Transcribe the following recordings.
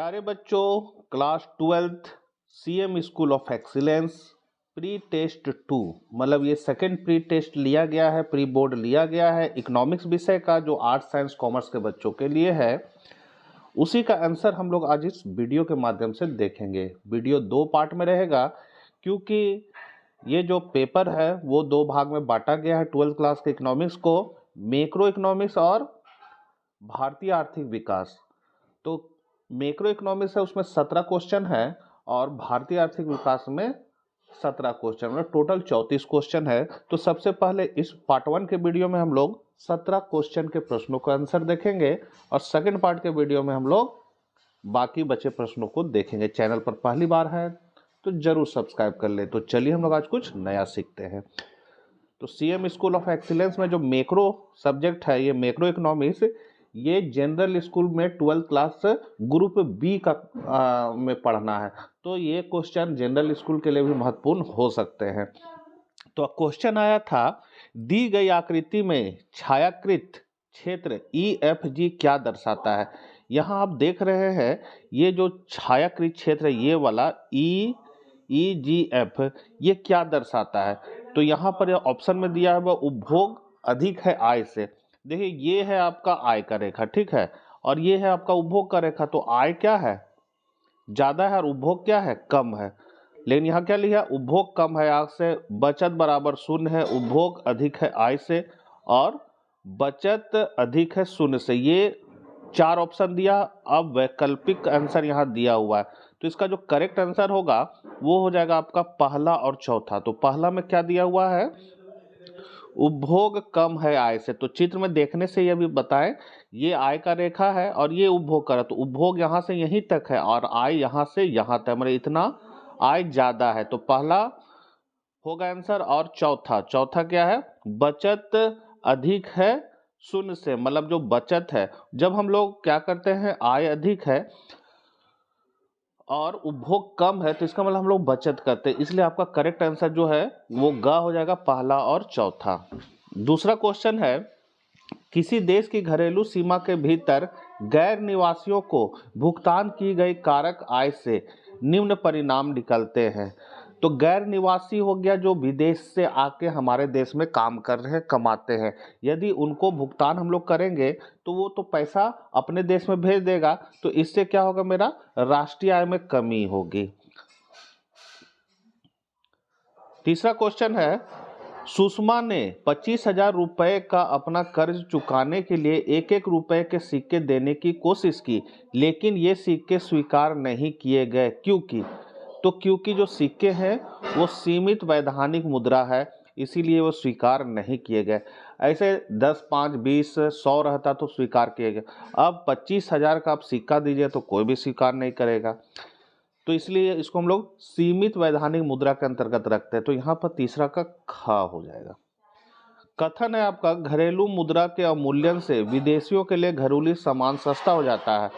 प्यारे बच्चों, class 12th CM school of excellence pre test 2 मतलब ये सेकंड प्री टेस्ट लिया गया है, प्री बोर्ड लिया गया है इकोनॉमिक्स विषय का जो आर्ट्स साइंस कॉमर्स के बच्चों के लिए है। उसी का आंसर हम लोग आज इस वीडियो के माध्यम से देखेंगे। वीडियो दो पार्ट में रहेगा क्योंकि ये जो पेपर है वो दो भाग में बांटा गया है। 12th क्लास के इकोनॉमिक्स को मैक्रो इकोनॉमिक्स और भारतीय आर्थिक विकास। तो मैक्रो इकोनॉमिक्स है उसमें 17 क्वेश्चन है और भारतीय आर्थिक विकास में 17 क्वेश्चन, मतलब टोटल 34 क्वेश्चन है। तो सबसे पहले इस पार्ट 1 के वीडियो में हम लोग 17 क्वेश्चन के प्रश्नों का आंसर देखेंगे और सेकंड पार्ट के वीडियो में हम लोग बाकी बचे प्रश्नों को देखेंगे। चैनल पर पहली बार है तो जरूर सब्सक्राइब कर ले। तो चलिए हम लोग आज कुछ नया सीखते हैं। तो सीएम स्कूल ऑफ एक्सीलेंस में जो मैक्रो सब्जेक्ट है, ये मैक्रो इकोनॉमिक्स, ये जनरल स्कूल में 12th क्लास ग्रुप बी का में पढ़ना है। तो ये क्वेश्चन जनरल स्कूल के लिए भी महत्वपूर्ण हो सकते हैं। तो क्वेश्चन आया था, दी गई आकृति में छायाकृत क्षेत्र EFG क्या दर्शाता है। यहाँ आप देख रहे हैं ये जो छायाकृत क्षेत्र है ये वाला EGF, ये क्या दर्शाता है। तो यहाँ पर ऑप्शन में दिया है वह उपभोग अधिक है आय से। देखिए ये है आपका आय का रेखा, ठीक है, और ये है आपका उपभोग का रेखा। तो आय क्या है, ज्यादा है, और उपभोग क्या है, कम है। लेकिन यहाँ क्या लिखा, उपभोग कम है आय से, बचत बराबर शून्य है, उपभोग अधिक है आय से और बचत अधिक है शून्य से। ये चार ऑप्शन दिया। अब वैकल्पिक आंसर यहाँ दिया हुआ है। तो इसका जो करेक्ट आंसर होगा वो हो जाएगा आपका पहला और चौथा। तो पहला में क्या दिया हुआ है, उपभोग कम है आय से। तो चित्र में देखने से ये भी बताएं, ये आय का रेखा है और ये उपभोग का है। तो उपभोग यहाँ से यहीं तक है और आय यहाँ से यहाँ तक, मतलब इतना आय ज्यादा है। तो पहला होगा आंसर। और चौथा क्या है, बचत अधिक है शून्य से, मतलब जो बचत है, जब हम लोग क्या करते हैं, आय अधिक है और उपभोग कम है तो इसका मतलब हम लोग बचत करते हैं। इसलिए आपका करेक्ट आंसर जो है वो ग हो जाएगा, पहला और चौथा। दूसरा क्वेश्चन है, किसी देश की घरेलू सीमा के भीतर गैर निवासियों को भुगतान की गई कारक आय से निम्न परिणाम निकलते हैं। तो गैर निवासी हो गया जो विदेश से आके हमारे देश में काम कर रहे हैं, कमाते हैं। यदि उनको भुगतान हम लोग करेंगे तो वो तो पैसा अपने देश में भेज देगा। तो इससे क्या होगा, मेरा राष्ट्रीय आय में कमी होगी। तीसरा क्वेश्चन है, सुषमा ने 25,000 रुपए का अपना कर्ज चुकाने के लिए एक एक रुपए के सिक्के देने की कोशिश की, लेकिन ये सिक्के स्वीकार नहीं किए गए, क्योंकि। तो क्योंकि जो सिक्के हैं वो सीमित वैधानिक मुद्रा है, इसीलिए वो स्वीकार नहीं किए गए। ऐसे 10, 5, 20, 100 रहता तो स्वीकार किए गए। अब 25,000 का आप सिक्का दीजिए तो कोई भी स्वीकार नहीं करेगा। तो इसलिए इसको हम लोग सीमित वैधानिक मुद्रा के अंतर्गत रखते हैं। तो यहाँ पर तीसरा का ख हो जाएगा। कथन है आपका, घरेलू मुद्रा के अवमूल्यन से विदेशियों के लिए घरेलू सामान सस्ता हो जाता है।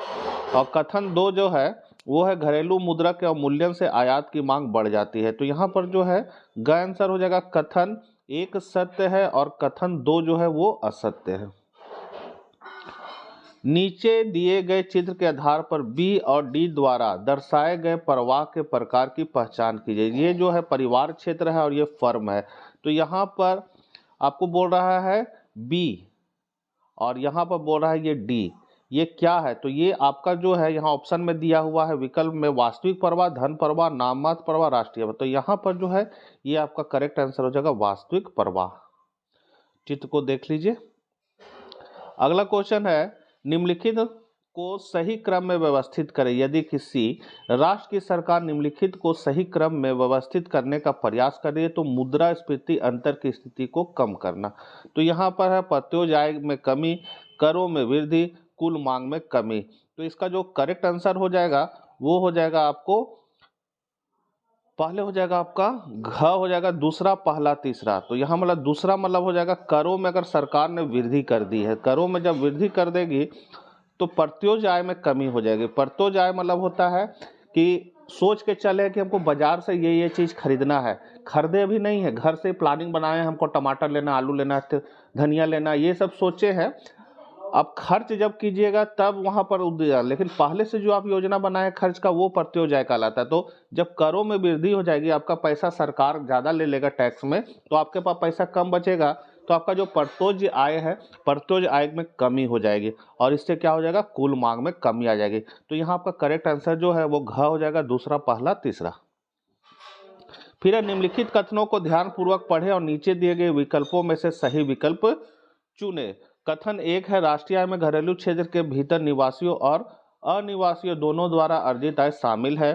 और कथन 2 जो है वो है, घरेलू मुद्रा के अवमूल्यन से आयात की मांग बढ़ जाती है। तो यहाँ पर जो है ग आंसर हो जाएगा। कथन 1 सत्य है और कथन 2 जो है वो असत्य है। नीचे दिए गए चित्र के आधार पर बी और डी द्वारा दर्शाए गए प्रवाह के प्रकार की पहचान कीजिए। ये जो है परिवार क्षेत्र है और ये फर्म है। तो यहाँ पर आपको बोल रहा है बी और यहाँ पर बोल रहा है ये डी। ये क्या है, तो ये आपका जो है यहाँ ऑप्शन में दिया हुआ है विकल्प में, वास्तविक प्रवाह, धन प्रवाह, नाममात्र प्रवाह, राष्ट्रीय। तो यहाँ पर जो है ये आपका करेक्ट आंसर हो जाएगा वास्तविक प्रवाह। चित्र को देख लीजिए। अगला क्वेश्चन है, निम्नलिखित को सही क्रम में व्यवस्थित करें। यदि किसी राष्ट्र की सरकार निम्नलिखित को सही क्रम में व्यवस्थित करने का प्रयास कर रही है तो मुद्रास्फीति अंतर की स्थिति को कम करना। तो यहाँ पर है प्रत्योज आय में कमी, करों में वृद्धि, कुल मांग में कमी। तो इसका जो करेक्ट आंसर हो जाएगा वो हो जाएगा आपको, पहले हो जाएगा आपका घ हो जाएगा, दूसरा पहला तीसरा। तो यहाँ मतलब दूसरा मतलब हो जाएगा करों में अगर सरकार ने वृद्धि कर दी है, करों में जब वृद्धि कर देगी तो प्रत्योज आय में कमी हो जाएगी। प्रत्योज आय मतलब होता है कि सोच के चले कि हमको बाजार से ये चीज़ खरीदना है, खरीदे भी नहीं है, घर से प्लानिंग बनाए, हमको टमाटर लेना, आलू लेना, धनिया लेना, ये सब सोचे हैं अब खर्च जब कीजिएगा तब वहां पर लेकिन पहले से जो आप योजना बनाए खर्च का वो प्रत्योज्य कहलाता है। तो जब करों में वृद्धि हो जाएगी, आपका पैसा सरकार ज्यादा ले लेगा टैक्स में, तो आपके पास पैसा कम बचेगा, तो आपका जो प्रत्योज्य आय है, प्रत्योज्य आय में कमी हो जाएगी और इससे क्या हो जाएगा, कुल मांग में कमी आ जाएगी। तो यहाँ आपका करेक्ट आंसर जो है वो घ हो जाएगा, दूसरा, पहला, तीसरा। फिर निम्नलिखित कथनों को ध्यानपूर्वक पढ़े और नीचे दिए गए विकल्पों में से सही विकल्प चुने। कथन 1 है, राष्ट्रीय आय में घरेलू क्षेत्र के भीतर निवासियों और अनिवासियों दोनों द्वारा अर्जित आय शामिल है।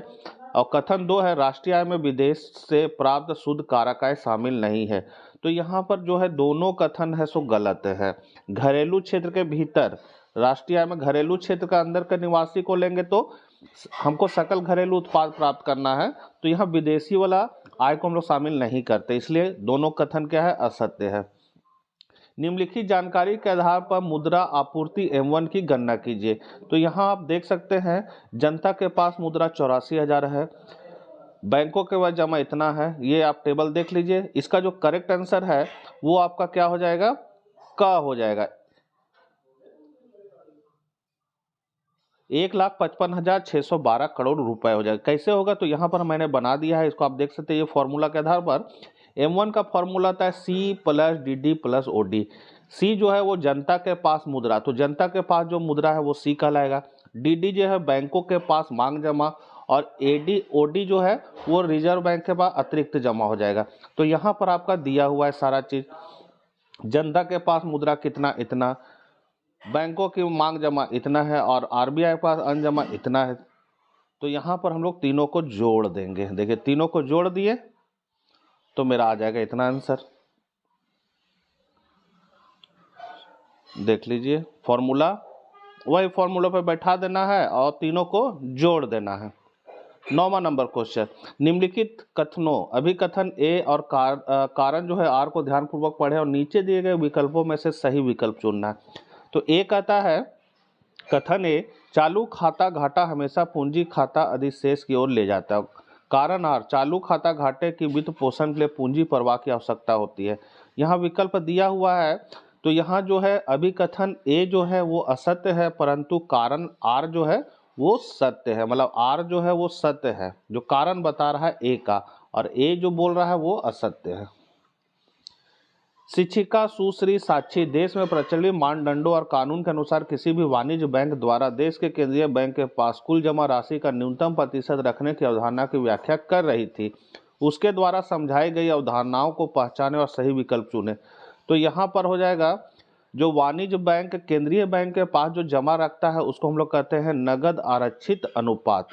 और कथन 2 है, राष्ट्रीय आय में विदेश से प्राप्त शुद्ध कारक आय शामिल नहीं है। तो यहाँ पर जो है दोनों कथन है सो गलत है। घरेलू क्षेत्र के भीतर, राष्ट्रीय आय में घरेलू क्षेत्र का अंदर के निवासी को लेंगे तो हमको सकल घरेलू उत्पाद प्राप्त करना है, तो यहाँ विदेशी वाला आय को हम लोग शामिल नहीं करते, इसलिए दोनों कथन क्या है, असत्य है। निम्नलिखित जानकारी के आधार पर मुद्रा आपूर्ति M1 की गणना कीजिए। तो यहाँ आप देख सकते हैं जनता के पास मुद्रा 84,000 है, बैंकों के पास जमा इतना है, ये आप टेबल देख लीजिए। इसका जो करेक्ट आंसर है वो आपका क्या हो जाएगा, क हो जाएगा। 1,55,612 करोड़ रुपए हो जाएगा। कैसे होगा, तो यहाँ पर मैंने बना दिया है, इसको आप देख सकते हैं। ये फॉर्मूला के आधार पर M1 का फॉर्मूला आता है C plus DD plus OD। C जो है वो जनता के पास मुद्रा, तो जनता के पास जो मुद्रा है वो C कहलाएगा। DD जो है बैंकों के पास मांग जमा, और OD जो है वो रिजर्व बैंक के पास अतिरिक्त जमा हो जाएगा। तो यहाँ पर आपका दिया हुआ है सारा चीज, जनता के पास मुद्रा कितना, इतना, बैंकों की मांग जमा इतना है, और RBI के पास अनजमा इतना है। तो यहाँ पर हम लोग तीनों को जोड़ देंगे। देखिए तीनों को जोड़ दिए तो मेरा आ जाएगा इतना आंसर। देख लीजिए फॉर्मूला, वही फॉर्मूला पे बैठा देना है और तीनों को जोड़ देना है। 9वां नंबर क्वेश्चन, निम्नलिखित कथनों, अभी कथन A और कारण जो है R को ध्यानपूर्वक पढ़े और नीचे दिए गए विकल्पों में से सही विकल्प चुनना है। तो A कहता है, कथन A, चालू खाता घाटा हमेशा पूंजी खाता अधिशेष की ओर ले जाता है। कारण R, चालू खाता घाटे की वित्त पोषण के लिए पूंजी प्रवाह की आवश्यकता होती है। यहाँ विकल्प दिया हुआ है, तो यहाँ जो है अभी कथन A जो है वो असत्य है, परंतु कारण R जो है वो सत्य है। मतलब R जो है वो सत्य है, जो कारण बता रहा है A का, और A जो बोल रहा है वो असत्य है। शिक्षिका सुश्री साक्षी, देश में प्रचलित मानदंडों और कानून के अनुसार किसी भी वाणिज्य बैंक द्वारा देश के केंद्रीय बैंक के पास कुल जमा राशि का न्यूनतम प्रतिशत रखने की अवधारणा की व्याख्या कर रही थी। उसके द्वारा समझाई गई अवधारणाओं को पहचाने और सही विकल्प चुने। तो यहाँ पर हो जाएगा, जो वाणिज्य बैंक केंद्रीय बैंक के पास जो जमा रखता है उसको हम लोग कहते हैं नगद आरक्षित अनुपात,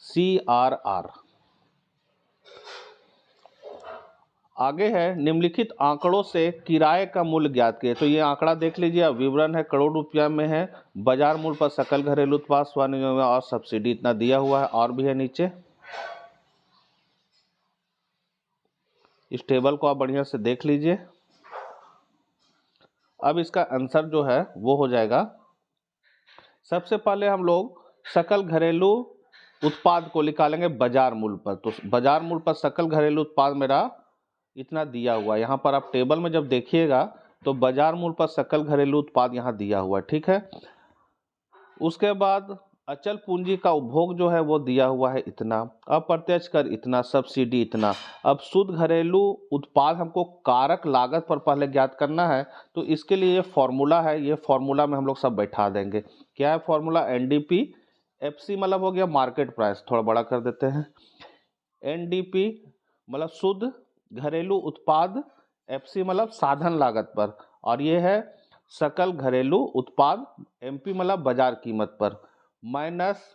CRR। आगे है, निम्नलिखित आंकड़ों से किराए का मूल्य ज्ञात किए। तो ये आंकड़ा देख लीजिए, विवरण है, करोड़ रुपया में है। बाजार मूल्य पर सकल घरेलू उत्पाद, स्वनिर्मित और सब्सिडी इतना दिया हुआ है, और भी है नीचे। इस टेबल को आप बढ़िया से देख लीजिए। अब इसका आंसर जो है वो हो जाएगा, सबसे पहले हम लोग सकल घरेलू उत्पाद को निकालेंगे बाजार मूल्य पर। तो बाजार मूल्य पर सकल घरेलू उत्पाद मेरा इतना दिया हुआ है। यहाँ पर आप टेबल में जब देखिएगा तो बाजार मूल्य पर सकल घरेलू उत्पाद यहाँ दिया हुआ है, ठीक है। उसके बाद अचल पूंजी का उपभोग जो है वो दिया हुआ है इतना, अप्रत्यक्ष कर इतना, सब्सिडी इतना। अब शुद्ध घरेलू उत्पाद हमको कारक लागत पर पहले ज्ञात करना है, तो इसके लिए ये फॉर्मूला है, ये फॉर्मूला में हम लोग सब बैठा देंगे। क्या है फॉर्मूला, NDP, FC मतलब हो गया मार्केट प्राइस, थोड़ा बड़ा कर देते हैं। NDP मतलब शुद्ध घरेलू उत्पाद, FC मतलब साधन लागत पर, और ये है सकल घरेलू उत्पाद, MP मतलब बाजार कीमत पर, माइनस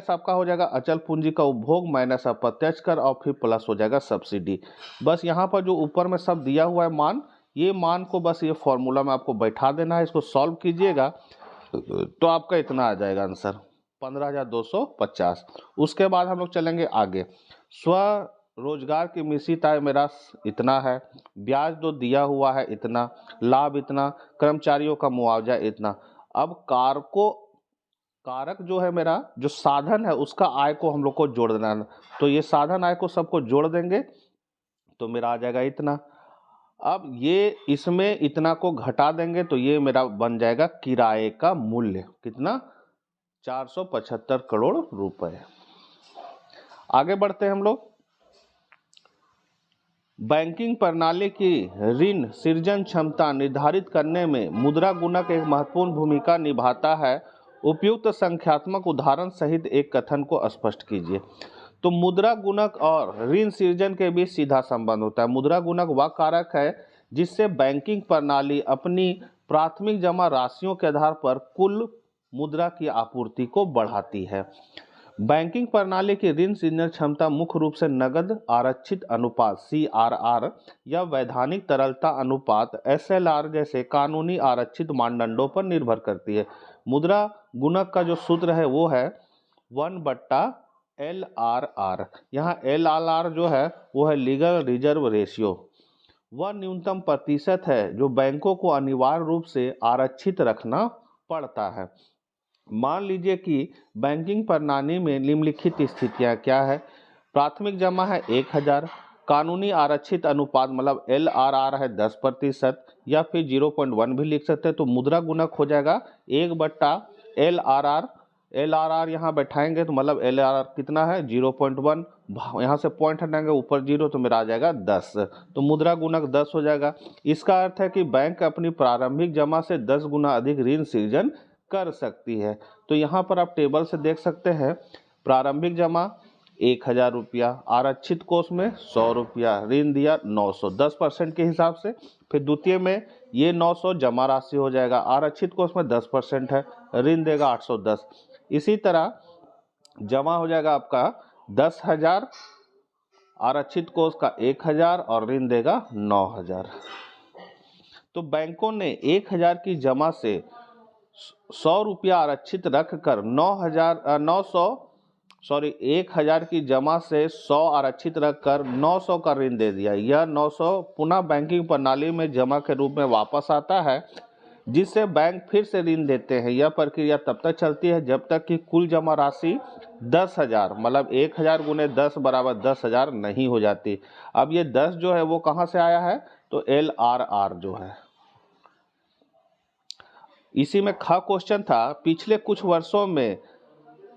आपका हो जाएगा अचल पूंजी का उपभोग, माइनस अप्रत्यक्ष कर, और फिर प्लस हो जाएगा सब्सिडी। बस यहाँ पर जो ऊपर में सब दिया हुआ है मान, ये मान को बस ये फॉर्मूला में आपको बैठा देना है। इसको सॉल्व कीजिएगा तो आपका इतना आ जाएगा आंसर, 15,250। उसके बाद हम लोग चलेंगे आगे। स्व रोजगार की मिश्रित आय मेरा इतना है, ब्याज तो दिया हुआ है इतना, लाभ इतना, कर्मचारियों का मुआवजा इतना। अब कारक जो है मेरा, जो साधन है उसका आय को हम लोग को जोड़ देना है। तो ये साधन आय को सबको जोड़ देंगे तो मेरा आ जाएगा इतना। अब ये इसमें इतना को घटा देंगे तो ये मेरा बन जाएगा किराए का मूल्य कितना, 475 करोड़ रुपए। आगे बढ़ते हैं हम लोग। बैंकिंग प्रणाली की ऋण सृजन क्षमता निर्धारित करने में मुद्रा गुणक एक महत्वपूर्ण भूमिका निभाता है। उपयुक्त संख्यात्मक उदाहरण सहित एक कथन को स्पष्ट कीजिए। तो मुद्रा गुणक और ऋण सृजन के बीच सीधा संबंध होता है। मुद्रा गुणक वह कारक है जिससे बैंकिंग प्रणाली अपनी प्राथमिक जमा राशियों के आधार पर कुल मुद्रा की आपूर्ति को बढ़ाती है। बैंकिंग प्रणाली की ऋण सृजन क्षमता मुख्य रूप से नगद आरक्षित अनुपात CRR या वैधानिक तरलता अनुपात SLR जैसे कानूनी आरक्षित मानदंडों पर निर्भर करती है। मुद्रा गुणक का जो सूत्र है वो है 1/LRR। यहाँ LRR जो है वो है लीगल रिजर्व रेशियो। वह न्यूनतम प्रतिशत है जो बैंकों को अनिवार्य रूप से आरक्षित रखना पड़ता है। मान लीजिए कि बैंकिंग प्रणाली में निम्नलिखित स्थितियां क्या है। प्राथमिक जमा है 1000, कानूनी आरक्षित अनुपात मतलब LRR है 10% या फिर 0.1 भी लिख सकते हैं। तो मुद्रा गुणक हो जाएगा 1/LRR। LRR यहाँ बैठाएंगे तो मतलब LRR कितना है 0.1, यहाँ से पॉइंट हटाएंगे ऊपर 0 तो मेरा आ जाएगा 10। तो मुद्रा गुणक 10 हो जाएगा। इसका अर्थ है कि बैंक अपनी प्रारंभिक जमा से 10 गुना अधिक ऋण सृजन कर सकती है। तो यहाँ पर आप टेबल से देख सकते हैं, प्रारंभिक जमा 1000 रुपया, आरक्षित कोष में 100 रुपया, ऋण दिया 900, 10% के हिसाब से। फिर द्वितीय में ये 900 जमा राशि हो जाएगा, आरक्षित कोष में 10% है, ऋण देगा 810। इसी तरह जमा हो जाएगा आपका 10,000, आरक्षित कोष का 1000 और ऋण देगा 9000। तो बैंकों ने 1000 की जमा से 100 रुपया आरक्षित रखकर 1000 की जमा से 100 आरक्षित रखकर 900 का ऋण दे दिया। यह 900 पुनः बैंकिंग प्रणाली में जमा के रूप में वापस आता है, जिससे बैंक फिर से ऋण देते हैं। यह प्रक्रिया तब तक चलती है जब तक कि कुल जमा राशि 10,000 मतलब 1000 गुने 10 बराबर 10,000 नहीं हो जाती। अब ये 10 जो है वो कहाँ से आया है, तो LRR जो है। इसी में ख क्वेश्चन था, पिछले कुछ वर्षों में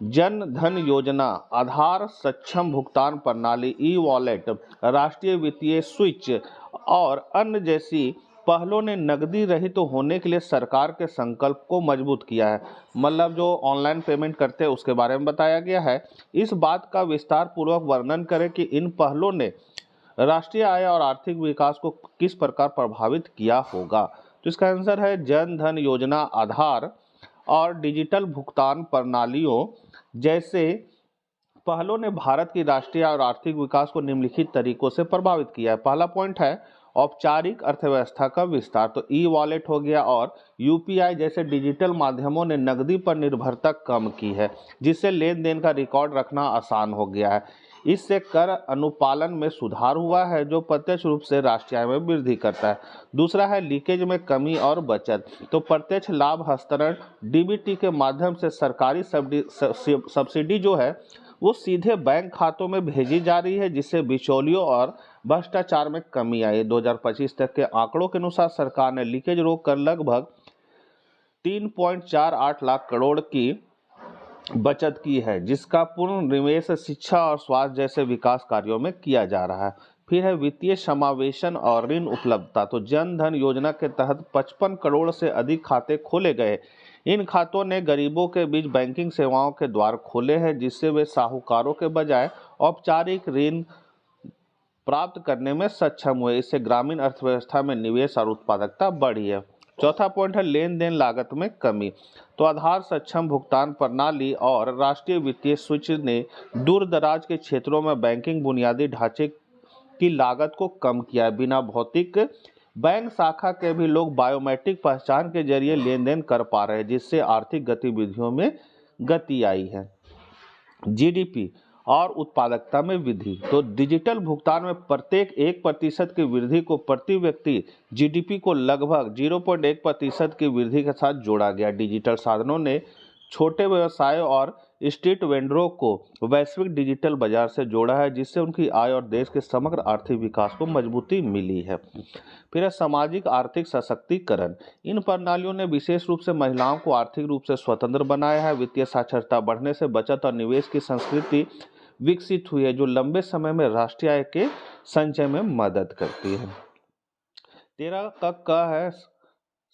जन धन योजना, आधार सक्षम भुगतान प्रणाली, ई-वॉलेट, राष्ट्रीय वित्तीय स्विच और अन्य जैसी पहलों ने नकदी रहित तो होने के लिए सरकार के संकल्प को मजबूत किया है। मतलब जो ऑनलाइन पेमेंट करते हैं उसके बारे में बताया गया है। इस बात का विस्तार पूर्वक वर्णन करें कि इन पहलों ने राष्ट्रीय आय और आर्थिक विकास को किस प्रकार प्रभावित किया होगा। तो इसका आंसर है जन धन योजना, आधार और डिजिटल भुगतान प्रणालियों जैसे पहलों ने भारत की राष्ट्रीय और आर्थिक विकास को निम्नलिखित तरीकों से प्रभावित किया है। पहला पॉइंट है औपचारिक अर्थव्यवस्था का विस्तार। तो ई वॉलेट हो गया और UPI जैसे डिजिटल माध्यमों ने नकदी पर निर्भरता कम की है, जिससे लेन देन का रिकॉर्ड रखना आसान हो गया है। इससे कर अनुपालन में सुधार हुआ है, जो प्रत्यक्ष रूप से राष्ट्रीय आय में वृद्धि करता है। दूसरा है लीकेज में कमी और बचत। तो प्रत्यक्ष लाभ हस्तांतरण DBT के माध्यम से सरकारी सब्सिडी जो है वो सीधे बैंक खातों में भेजी जा रही है, जिससे बिचौलियों और भ्रष्टाचार में कमी आई। 2025 तक के आंकड़ों के अनुसार सरकार ने लीकेज रोक कर लगभग 3.48 लाख करोड़ की बचत की है, जिसका पूर्ण निवेश शिक्षा और स्वास्थ्य जैसे विकास कार्यों में किया जा रहा है। फिर है वित्तीय समावेशन और ऋण उपलब्धता। तो जन धन योजना के तहत 55 करोड़ से अधिक खाते खोले गए। इन खातों ने गरीबों के बीच बैंकिंग सेवाओं के द्वार खोले हैं, जिससे वे साहूकारों के बजाय औपचारिक ऋण प्राप्त करने में सक्षम हुए। इससे ग्रामीण अर्थव्यवस्था में निवेश और उत्पादकता बढ़ी है। चौथा पॉइंट है लेन देन लागत में कमी। तो आधार सक्षम भुगतान प्रणाली और राष्ट्रीय वित्तीय स्विच ने दूर दराज के क्षेत्रों में बैंकिंग बुनियादी ढांचे की लागत को कम किया है। बिना भौतिक बैंक शाखा के भी लोग बायोमेट्रिक पहचान के जरिए लेन देन कर पा रहे हैं, जिससे आर्थिक गतिविधियों में गति आई है। GDP और उत्पादकता में वृद्धि। तो डिजिटल भुगतान में प्रत्येक 1% की वृद्धि को प्रति व्यक्ति GDP को लगभग 0.1% की वृद्धि के साथ जोड़ा गया। डिजिटल साधनों ने छोटे व्यवसायों और स्ट्रीट वेंडरों को वैश्विक डिजिटल बाजार से जोड़ा है, जिससे उनकी आय और देश के समग्र आर्थिक विकास को मजबूती मिली है। फिर है सामाजिक आर्थिक सशक्तिकरण। इन प्रणालियों ने विशेष रूप से महिलाओं को आर्थिक रूप से स्वतंत्र बनाया है। वित्तीय साक्षरता बढ़ने से बचत और निवेश की संस्कृति विकसित हुई है, जो लंबे समय में राष्ट्रीय आय के संचय में मदद करती है। 13 का है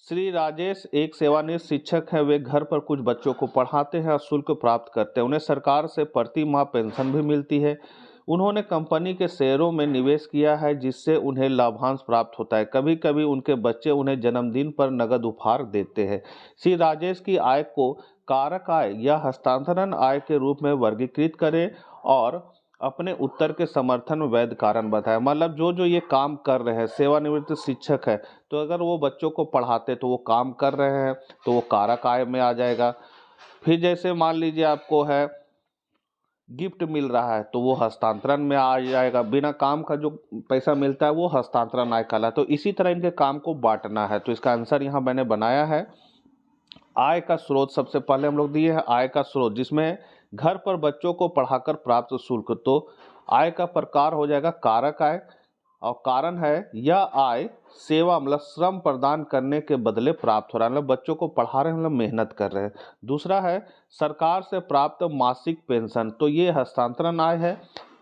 श्री राजेश एक सेवानिवृत्त शिक्षक हैं। वे घर पर कुछ बच्चों को पढ़ाते हैं और शुल्क प्राप्त करते हैं। उन्हें सरकार से प्रति माह पेंशन भी मिलती है। उन्होंने कंपनी के शेयरों में निवेश किया है, जिससे उन्हें लाभांश प्राप्त होता है। कभी कभी उनके बच्चे उन्हें जन्मदिन पर नगद उपहार देते हैं। श्री राजेश की आय को कारक आय या हस्तांतरण आय के रूप में वर्गीकृत करें और अपने उत्तर के समर्थन में वैध कारण बताएं। मतलब जो ये काम कर रहे हैं, सेवानिवृत्त शिक्षक है, तो अगर वो बच्चों को पढ़ाते तो वो काम कर रहे हैं तो वो कारक आय में आ जाएगा। फिर जैसे मान लीजिए आपको है गिफ्ट मिल रहा है तो वो हस्तांतरण में आ जाएगा। बिना काम का जो पैसा मिलता है वो हस्तांतरण आय कहलाता है। तो इसी तरह इनके काम को बांटना है। तो इसका आंसर यहाँ मैंने बनाया है। आय का स्रोत सबसे पहले हम लोग दिए हैं आय का स्रोत, जिसमें घर पर बच्चों को पढ़ाकर प्राप्त शुल्क। तो आय का प्रकार हो जाएगा कारक आय, और कारण है यह आय सेवा मतलब श्रम प्रदान करने के बदले प्राप्त हो रहा है। मतलब बच्चों को पढ़ा रहे हैं, मतलब मेहनत कर रहे हैं। दूसरा है सरकार से प्राप्त मासिक पेंशन। तो ये हस्तांतरण आय है।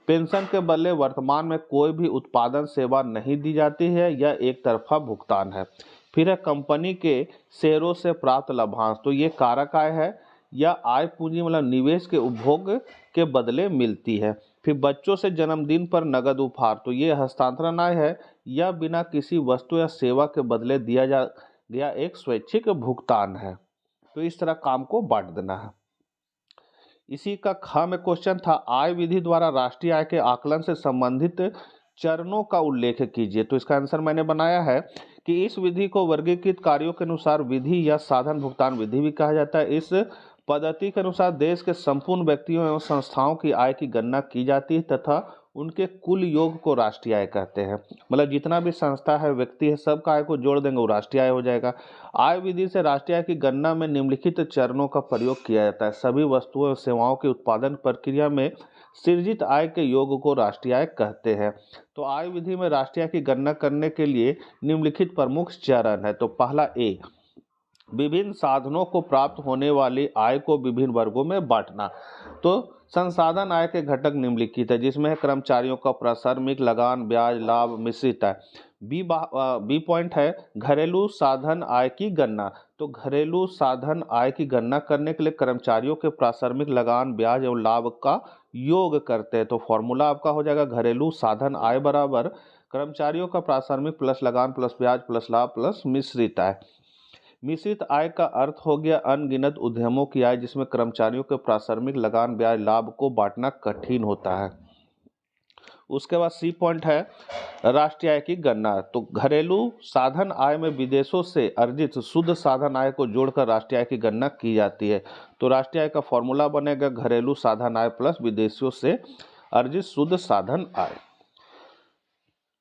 पेंशन के बदले वर्तमान में कोई भी उत्पादन सेवा नहीं दी जाती है, यह एक तरफा भुगतान है। फिर है कंपनी के शेयरों से प्राप्त लाभांश। तो ये कारक आय है या आय पूंजी मतलब निवेश के उपभोग के बदले मिलती है। फिर बच्चों से जन्मदिन पर नगद उपहार। तो ये हस्तांतरण आय है या बिना किसी वस्तु या सेवा के बदले दिया गया एक स्वैच्छिक भुगतान है। तो इस तरह काम को बांट देना है। इसी का ख में क्वेश्चन था आय विधि द्वारा राष्ट्रीय आय के आकलन से संबंधित चरणों का उल्लेख कीजिए। तो इसका आंसर मैंने बनाया है कि इस विधि को वर्गीकृत कार्यों के अनुसार विधि या साधन भुगतान विधि भी कहा जाता है। इस पद्धति के अनुसार देश के संपूर्ण व्यक्तियों एवं संस्थाओं की आय की गणना की जाती है तथा उनके कुल योग को राष्ट्रीय आय कहते हैं। मतलब जितना भी संस्था है, व्यक्ति है, सबका आय को जोड़ देंगे वो राष्ट्रीय आय हो जाएगा। आय विधि से राष्ट्रीय आय की गणना में निम्नलिखित चरणों का प्रयोग किया जाता है। सभी वस्तुओं और सेवाओं की उत्पादन प्रक्रिया में सृजित आय के योग को राष्ट्रीय आय कहते हैं। तो आय विधि में राष्ट्रीय आय की गणना करने के लिए निम्नलिखित प्रमुख चरण है। तो पहला ए, विभिन्न साधनों को प्राप्त होने वाली आय को विभिन्न वर्गों में बांटना। तो संसाधन आय के घटक निम्नलिखित है, जिसमें है कर्मचारियों का प्राश्रमिक, लगान, ब्याज, लाभ, मिश्रित आय। बी पॉइंट है घरेलू साधन आय की गणना। तो घरेलू साधन आय की गणना करने के लिए कर्मचारियों के प्राश्रमिक, लगान, ब्याज एवं लाभ का योग करते हैं। तो फॉर्मूला आपका हो जाएगा घरेलू साधन आय बराबर कर्मचारियों का प्राश्रमिक प्लस लगान प्लस ब्याज प्लस लाभ प्लस मिश्रित आय। मिश्रित आय का अर्थ हो गया अनगिनत उद्यमों की आय, जिसमें कर्मचारियों के प्राश्रमिक, लगान, ब्याज, लाभ को बांटना कठिन होता है। उसके बाद सी पॉइंट है राष्ट्रीय आय की गणना। तो घरेलू साधन आय में विदेशों से अर्जित शुद्ध साधन आय को जोड़कर राष्ट्रीय आय की गणना की जाती है। तो राष्ट्रीय आय का फॉर्मूला बनेगा घरेलू साधन आय प्लस विदेशों से अर्जित शुद्ध साधन आय।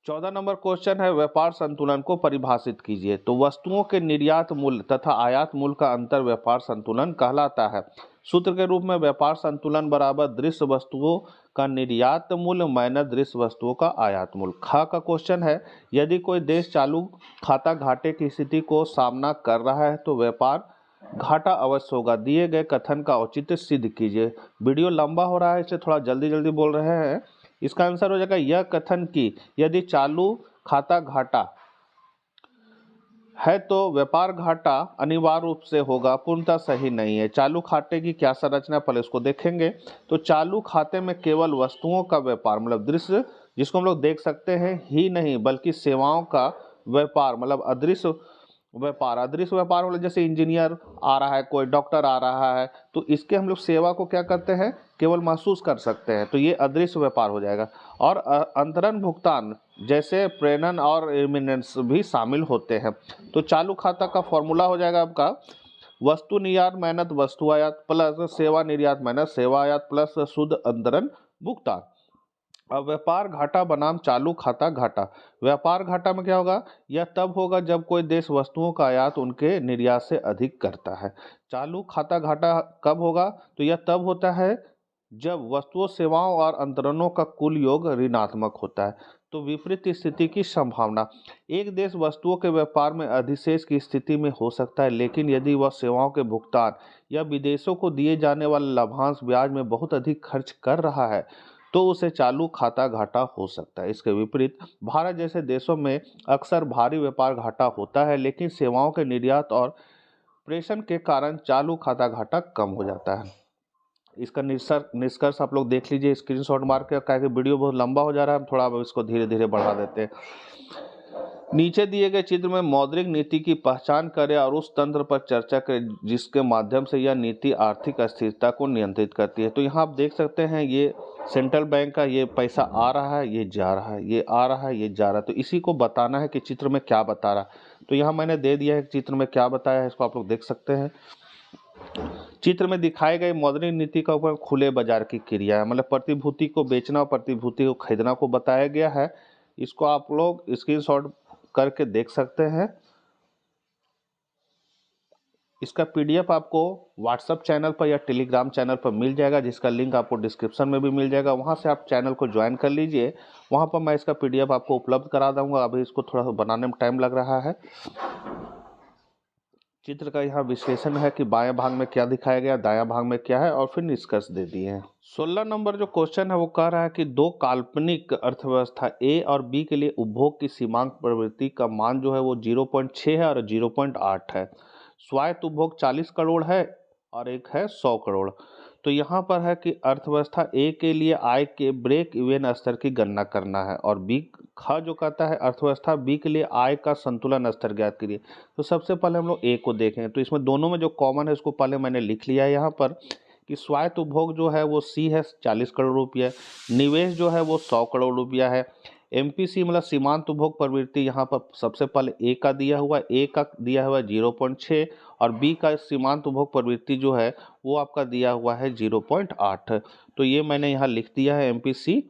14 नंबर क्वेश्चन है व्यापार संतुलन को परिभाषित कीजिए। तो वस्तुओं के निर्यात मूल्य तथा आयात मूल्य का अंतर व्यापार संतुलन कहलाता है। सूत्र के रूप में व्यापार संतुलन बराबर दृश्य वस्तुओं का निर्यात मूल्य माइनस दृश्य वस्तुओं का आयात मूल्य। ख का क्वेश्चन है यदि कोई देश चालू खाता घाटे की स्थिति को सामना कर रहा है तो व्यापार घाटा अवश्य होगा। दिए गए कथन का औचित्य सिद्ध कीजिए। वीडियो लंबा हो रहा है इसलिए थोड़ा जल्दी जल्दी बोल रहे हैं। इसका आंसर हो जाएगा यह कथन कि यदि चालू खाता घाटा है तो व्यापार घाटा अनिवार्य रूप से होगा पूर्णतः सही नहीं है। चालू खाते की क्या संरचना पहले उसको देखेंगे। तो चालू खाते में केवल वस्तुओं का व्यापार मतलब दृश्य जिसको हम लोग देख सकते हैं ही नहीं, बल्कि सेवाओं का व्यापार मतलब अदृश्य व्यापार। अदृश्य व्यापार मतलब जैसे इंजीनियर आ रहा है, कोई डॉक्टर आ रहा है, तो इसके हम लोग सेवा को क्या करते हैं केवल महसूस कर सकते हैं, तो ये अदृश्य व्यापार हो जाएगा। और अंतरण भुगतान जैसे प्रेषण और रेमिटेंस भी शामिल होते हैं। तो चालू खाता का फॉर्मूला हो जाएगा आपका वस्तु निर्यात माइनस वस्तु आयात प्लस सेवा निर्यात माइनस सेवा आयात प्लस शुद्ध अंतरण भुगतान। अब व्यापार घाटा बनाम चालू खाता घाटा। व्यापार घाटा में क्या होगा, यह तब होगा जब कोई देश वस्तुओं का आयात उनके निर्यात से अधिक करता है। चालू खाता घाटा कब होगा, तो यह तब होता है जब वस्तुओं सेवाओं और अंतरणों का कुल योग ऋणात्मक होता है। तो विपरीत स्थिति की संभावना, एक देश वस्तुओं के व्यापार में अधिशेष की स्थिति में हो सकता है, लेकिन यदि वह सेवाओं के भुगतान या विदेशों को दिए जाने वाले लाभांश ब्याज में बहुत अधिक खर्च कर रहा है तो उसे चालू खाता घाटा हो सकता है। इसके विपरीत भारत जैसे देशों में अक्सर भारी व्यापार घाटा होता है, लेकिन सेवाओं के निर्यात और प्रेषण के कारण चालू खाता घाटा कम हो जाता है। इसका निष्कर्ष आप लोग देख लीजिए, स्क्रीनशॉट मार के, क्या कि वीडियो बहुत लंबा हो जा रहा है, हम थोड़ा अब इसको धीरे धीरे बढ़ा देते हैं। नीचे दिए गए चित्र में मौद्रिक नीति की पहचान करें और उस तंत्र पर चर्चा करें जिसके माध्यम से यह नीति आर्थिक अस्थिरता को नियंत्रित करती है। तो यहाँ आप देख सकते हैं, ये सेंट्रल बैंक का ये पैसा आ रहा है, ये जा रहा है, ये आ रहा है, ये जा रहा है। तो इसी को बताना है कि चित्र में क्या बता रहा है। तो यहाँ मैंने दे दिया है चित्र में क्या बताया है, इसको आप लोग देख सकते हैं। चित्र में दिखाए गए मौद्रिक नीति का उपयोग खुले बाजार की क्रिया है, मतलब प्रतिभूति को बेचना और प्रतिभूति को खरीदना को बताया गया है। इसको आप लोग स्क्रीनशॉट करके देख सकते हैं। इसका पीडीएफ आपको व्हाट्सएप चैनल पर या टेलीग्राम चैनल पर मिल जाएगा, जिसका लिंक आपको डिस्क्रिप्शन में भी मिल जाएगा। वहां से आप चैनल को ज्वाइन कर लीजिए, वहां पर मैं इसका पीडीएफ आपको उपलब्ध करा दूंगा। अभी इसको थोड़ा सा बनाने में टाइम लग रहा है। चित्र का यहाँ विश्लेषण है कि बाएं भाग में क्या दिखाया गया, दायां भाग में क्या है, और फिर निष्कर्ष दे दिए हैं। 16 नंबर जो क्वेश्चन है वो कह रहा है कि दो काल्पनिक अर्थव्यवस्था ए और बी के लिए उपभोग की सीमांक प्रवृत्ति का मान जो है वो 0.6 है और 0.8 है। स्वायत्त उपभोग 40 करोड़ है और एक है 100 करोड़। तो यहाँ पर है कि अर्थव्यवस्था ए के लिए आय के ब्रेक इवन स्तर की गणना करना है, और बी ख जो कहता है अर्थव्यवस्था बी के लिए आय का संतुलन स्तर ज्ञात करिए। तो सबसे पहले हम लोग ए को देखें, तो इसमें दोनों में जो कॉमन है उसको पहले मैंने लिख लिया है यहाँ पर कि स्वायत्त उपभोग जो है वो सी है 40 करोड़ रुपया, निवेश जो है वो 100 करोड़ रुपया है। एमपीसी मतलब सीमांत उपभोग प्रवृत्ति यहाँ पर सबसे पहले ए का दिया हुआ है, ए का दिया हुआ है 0.6 और बी का सीमांत उपभोग प्रवृत्ति जो है वो आपका दिया हुआ है 0.8। तो ये मैंने यहाँ लिख दिया है एमपीसी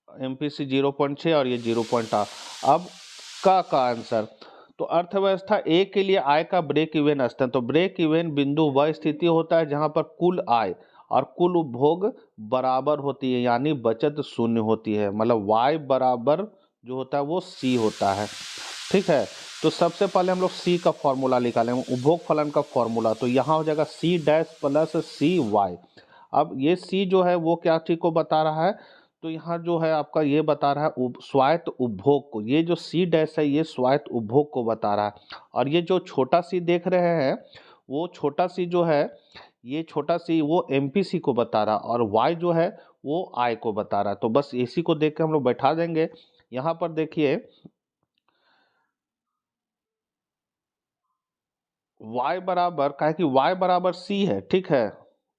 0.6 और ये 0.8। अब का आंसर, तो अर्थव्यवस्था ए के लिए आय का ब्रेक इवन स्तर, तो ब्रेक इवन बिंदु वह स्थिति होता है जहां पर कुल आय और कुल उपभोग बराबर होती है, यानी बचत शून्य होती है, मतलब y बराबर जो होता है वो c होता है। ठीक है, तो सबसे पहले हम लोग c का फॉर्मूला निकालेंगे, उपभोग फलन का फॉर्मूला। तो यहाँ हो जाएगा c डैश प्लस सी वाई। अब ये c जो है वो क्या चीज को बता रहा है, तो यहाँ जो है आपका ये बता रहा है स्वायत्त उपभोग को, ये जो सी डैश है ये स्वायत्त उपभोग को बता रहा है। और ये जो छोटा सी देख रहे हैं वो छोटा सी जो है, ये छोटा सी वो एमपीसी को बता रहा है, और वाई जो है वो आय को बता रहा है। तो बस इसी को देख के हम लोग बैठा देंगे। यहाँ पर देखिए y बराबर, काहे कि y बराबर c है, ठीक है,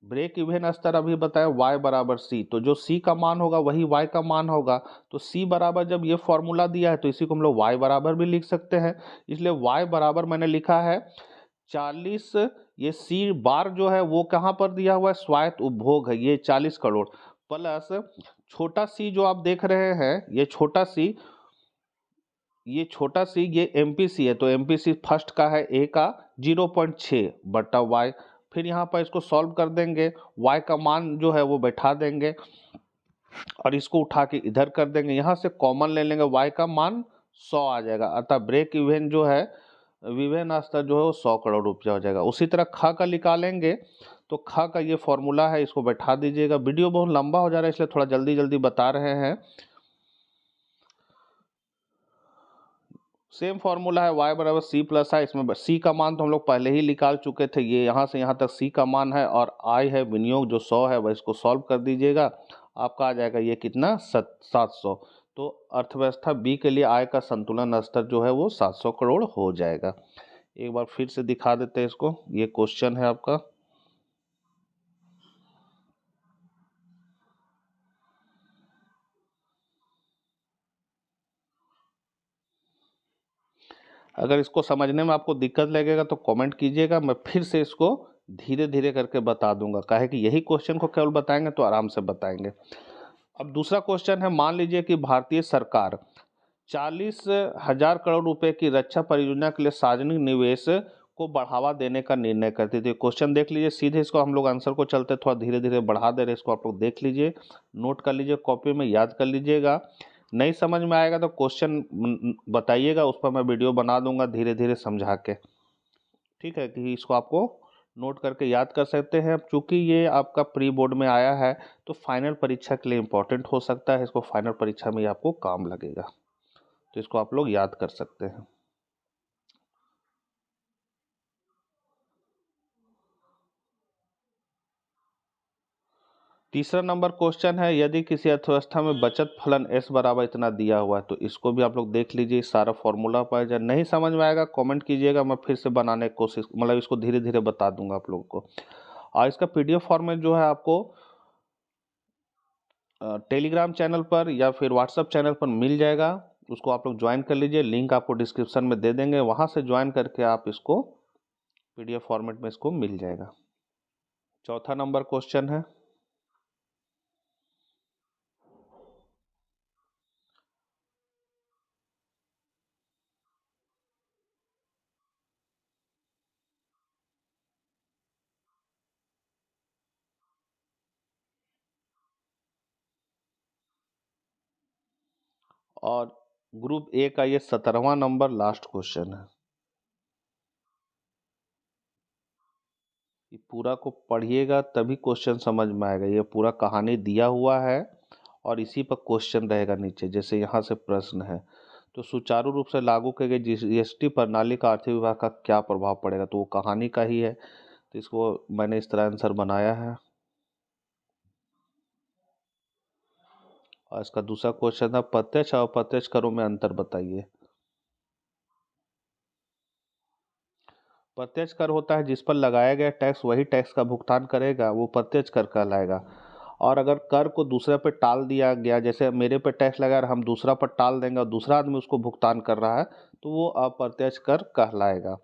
ब्रेक इवन स्तर अभी बताया y बराबर c, तो जो c का मान होगा वही y का मान होगा। तो c बराबर जब ये फॉर्मूला दिया है तो इसी को हम लोग y बराबर भी लिख सकते हैं, इसलिए y बराबर मैंने लिखा है 40। ये c बार जो है वो कहाँ पर दिया हुआ है, स्वायत्त उपभोग है, ये 40 करोड़ प्लस छोटा c जो आप देख रहे हैं, ये छोटा सी ये एमपीसी है, तो एमपीसी फर्स्ट का है ए का 0.6 बटा वाई। फिर यहाँ पर इसको सॉल्व कर देंगे, y का मान जो है वो बैठा देंगे और इसको उठा के इधर कर देंगे, यहाँ से कॉमन ले लेंगे, y का मान 100 आ जाएगा, अतः ब्रेक इवन जो है विवेन स्तर जो है वो 100 करोड़ रुपया हो जाएगा। उसी तरह ख का निकालेंगे, तो ख का ये फॉर्मूला है, इसको बैठा दीजिएगा। वीडियो बहुत लंबा हो जा रहा है इसलिए थोड़ा जल्दी जल्दी बता रहे हैं। सेम फॉर्मूला है y बराबर सी प्लस आई, इसमें c का मान तो हम लोग पहले ही निकाल चुके थे, ये यहाँ से यहाँ तक c का मान है, और i है विनियोग जो 100 है, वह इसको सॉल्व कर दीजिएगा, आपका आ जाएगा ये कितना 700। तो अर्थव्यवस्था b के लिए आय का संतुलन स्तर जो है वो 700 करोड़ हो जाएगा। एक बार फिर से दिखा देते हैं इसको, ये क्वेश्चन है आपका। अगर इसको समझने में आपको दिक्कत लगेगा तो कमेंट कीजिएगा, मैं फिर से इसको धीरे धीरे करके बता दूंगा, काहे कि यही क्वेश्चन को केवल बताएंगे तो आराम से बताएंगे। अब दूसरा क्वेश्चन है, मान लीजिए कि भारतीय सरकार 40,000 करोड़ रुपए की रक्षा परियोजना के लिए सार्वजनिक निवेश को बढ़ावा देने का निर्णय करती थी। क्वेश्चन देख लीजिए, सीधे इसको हम लोग आंसर को चलते थोड़ा धीरे धीरे बढ़ा दे रहे, इसको आप लोग देख लीजिए, नोट कर लीजिए, कॉपी में याद कर लीजिएगा। नहीं समझ में आएगा तो क्वेश्चन बताइएगा, उस पर मैं वीडियो बना दूंगा धीरे धीरे समझा के। ठीक है कि इसको आपको नोट करके याद कर सकते हैं। चूंकि ये आपका प्री बोर्ड में आया है तो फाइनल परीक्षा के लिए इम्पोर्टेंट हो सकता है, इसको फाइनल परीक्षा में आपको काम लगेगा, तो इसको आप लोग याद कर सकते हैं। तीसरा नंबर क्वेश्चन है, यदि किसी अर्थव्यवस्था में बचत फलन s बराबर इतना दिया हुआ है, तो इसको भी आप लोग देख लीजिए, सारा फॉर्मूला पाया जाए। नहीं समझ में आएगा कमेंट कीजिएगा, मैं फिर से बनाने की कोशिश, मतलब इसको धीरे धीरे बता दूंगा आप लोगों को। और इसका पीडीएफ फॉर्मेट जो है आपको टेलीग्राम चैनल पर या फिर व्हाट्सएप चैनल पर मिल जाएगा, उसको आप लोग ज्वाइन कर लीजिए, लिंक आपको डिस्क्रिप्शन में दे देंगे, वहाँ से ज्वाइन करके आप इसको पीडीएफ फॉर्मेट में इसको मिल जाएगा। चौथा नंबर क्वेश्चन है, और ग्रुप ए का ये 17वां नंबर लास्ट क्वेश्चन है। ये पूरा को पढ़िएगा तभी क्वेश्चन समझ में आएगा, ये पूरा कहानी दिया हुआ है और इसी पर क्वेश्चन रहेगा नीचे, जैसे यहाँ से प्रश्न है, तो सुचारू रूप से लागू की गई जीएसटी प्रणाली का आर्थिक विभाग का क्या प्रभाव पड़ेगा, तो वो कहानी का ही है, तो इसको मैंने इस तरह आंसर बनाया है। और इसका दूसरा क्वेश्चन था, प्रत्यक्ष और अप्रत्यक्ष करों में अंतर बताइए। प्रत्यक्ष कर होता है जिस पर लगाया गया टैक्स वही टैक्स का भुगतान करेगा, वो प्रत्यक्ष कर कहलाएगा। और अगर कर को दूसरे पे टाल दिया गया, जैसे मेरे पे टैक्स लगा और हम दूसरा पर टाल देंगे और दूसरा आदमी उसको भुगतान कर रहा है, तो वो अप्रत्यक्ष कर कहलाएगा।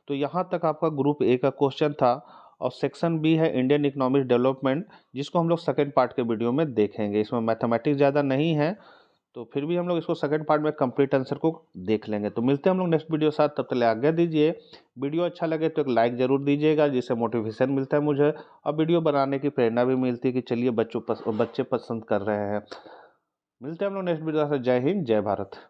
तो यहाँ तक आपका ग्रुप ए का क्वेश्चन था। और सेक्शन बी है इंडियन इकोनॉमिक डेवलपमेंट, जिसको हम लोग सेकेंड पार्ट के वीडियो में देखेंगे। इसमें मैथमेटिक्स ज़्यादा नहीं है, तो फिर भी हम लोग इसको सेकंड पार्ट में कंप्लीट आंसर को देख लेंगे। तो मिलते हैं हम लोग नेक्स्ट वीडियो साथ, तब तक आज्ञा दीजिए। वीडियो अच्छा लगे तो एक लाइक जरूर दीजिएगा, जिससे मोटिवेशन मिलता है मुझे और वीडियो बनाने की प्रेरणा भी मिलती है कि चलिए बच्चे पसंद कर रहे हैं। मिलते हैं हम लोग नेक्स्ट वीडियो साथ। जय हिंद, जय भारत।